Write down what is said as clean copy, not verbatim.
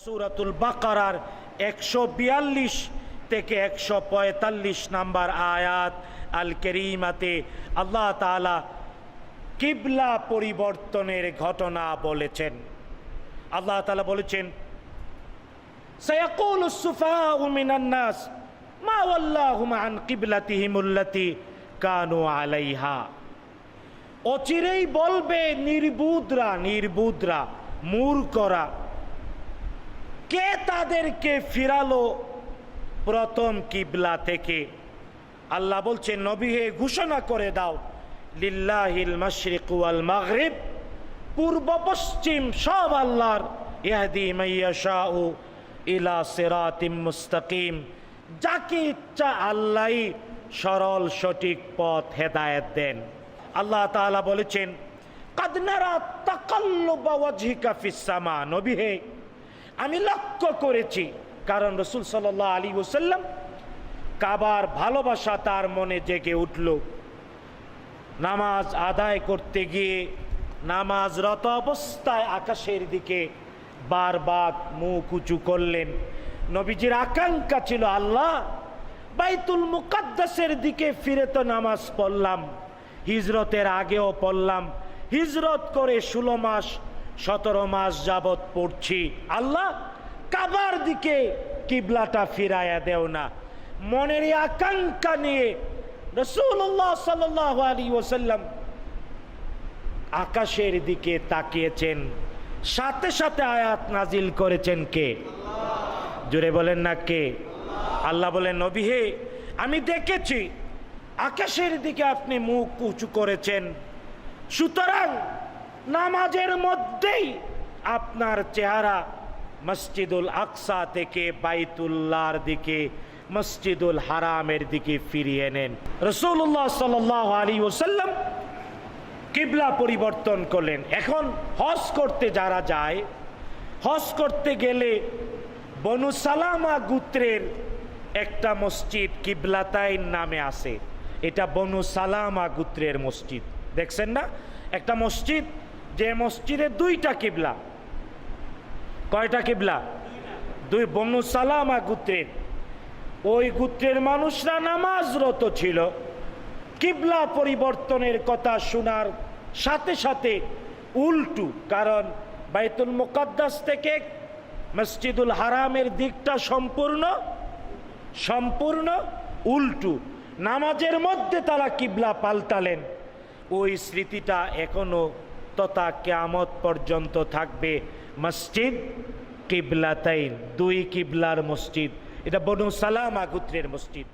সূরাতুল বাকারার 142 থেকে 145 নম্বর আয়াত আল কারীমাতে আল্লাহ তাআলা কিবলা পরিবর্তনের ঘটনা বলেছেন। আল্লাহ তাআলা বলেছেন, সায়াকুলুস সুফাহু মিনান নাস মা ওয়াল্লাহুম আন কিবলাতিহিমুল্লাতী কানু আলাইহা। অচিরেই বলবে নির্বুদরা মূর্খরা, কে তাদেরকে ফিরালো প্রথম কিবলা থেকে। আল্লাহ বলছেন, নবী হে ঘোষণা করে দাও, লিল্লাহিল মাশরিক ওয়াল মাগরিব, পূর্ব পশ্চিম সব আল্লাহর, ইয়াহদি মাইয়াশাউ ইলা সিরাতিম মুস্তাকিম, যাকে ইচ্ছা আল্লাহই সরল সঠিক পথ হেদায়েত দেন। আল্লাহ তাআলা বলেছেন, কাদ নারা তাকাল্লুবা ওয়াজহিকা ফিস সামা, নবী হে আমি লক্ষ্য করেছি, কারণ রাসূল সাল্লাল্লাহু আলাইহি ওয়াসাল্লাম কাবার ভালোবাসা তার মনে জেগে উঠল। নামাজ আদায় করতে গিয়ে নামাজরত অবস্থায় আকাশের দিকে বারবার মুখ উঁচু করলেন। নবীজির আকাঙ্ক্ষা ছিল, আল্লাহ বাইতুল মুকাদ্দাসের দিকে ফিরে তো নামাজ পড়লাম, হিজরতের আগেও পড়লাম, হিজরত করে 16 মাস 17 মাস যাবত পড়ছি, আল্লাহ কাবার দিকে কিবলাটা ফিরাইয়া দেও না। মনের আকাঙ্ক্ষা নিয়ে রাসূলুল্লাহ সাল্লাল্লাহু আলাইহি ওয়াসাল্লাম আকাশের দিকে তাকিয়েছেন, সাথে সাথে আয়াত নাজিল করেছেন কে? জোরে বলেন না কে? আল্লাহ বলেন, নবী হে আমি দেখেছি আকাশের দিকে আপনি মুখ উঁচু করেছেন, সুতরাং নামাজের মধ্যেই আপনার চেহারা মসজিদুল আকসা থেকে বাইতুল্লাহর দিকে মসজিদুল হারামের দিকে ফিরিয়ে নেন। রাসূলুল্লাহ সাল্লাল্লাহু আলাইহি ওয়াসাল্লাম কিবলা পরিবর্তন করলেন। এখন হজ করতে যারা যায়, হজ করতে গেলে বনু সালামা গোত্রের একটা মসজিদ কিবলাতাইন নামে আছে। এটা বনু সালামা গোত্রের মসজিদ, দেখছেন না? একটা মসজিদ, যে মসজিদে 2টা কিবলা। কয়টা কিবলা? 2। বনু সালামা গোত্রের, ওই গোত্রের মানুষরা নামাজরত ছিল। কিবলা পরিবর্তনের কথা শোনার সাথে সাথে উল্টু, কারণ বাইতুল মুকাদ্দাস থেকে মসজিদুল হারামের দিকটা সম্পূর্ণ উল্টু। নামাজের মধ্যে তারা কিবলা পাল্টালেন। ওই স্মৃতিটা এখনো তথা কিয়ামত পর্যন্ত থাকবে। মসজিদ কিবলাতাইন, 2 কিবলার মসজিদ, এটা বনু সালামা গোত্রের মসজিদ।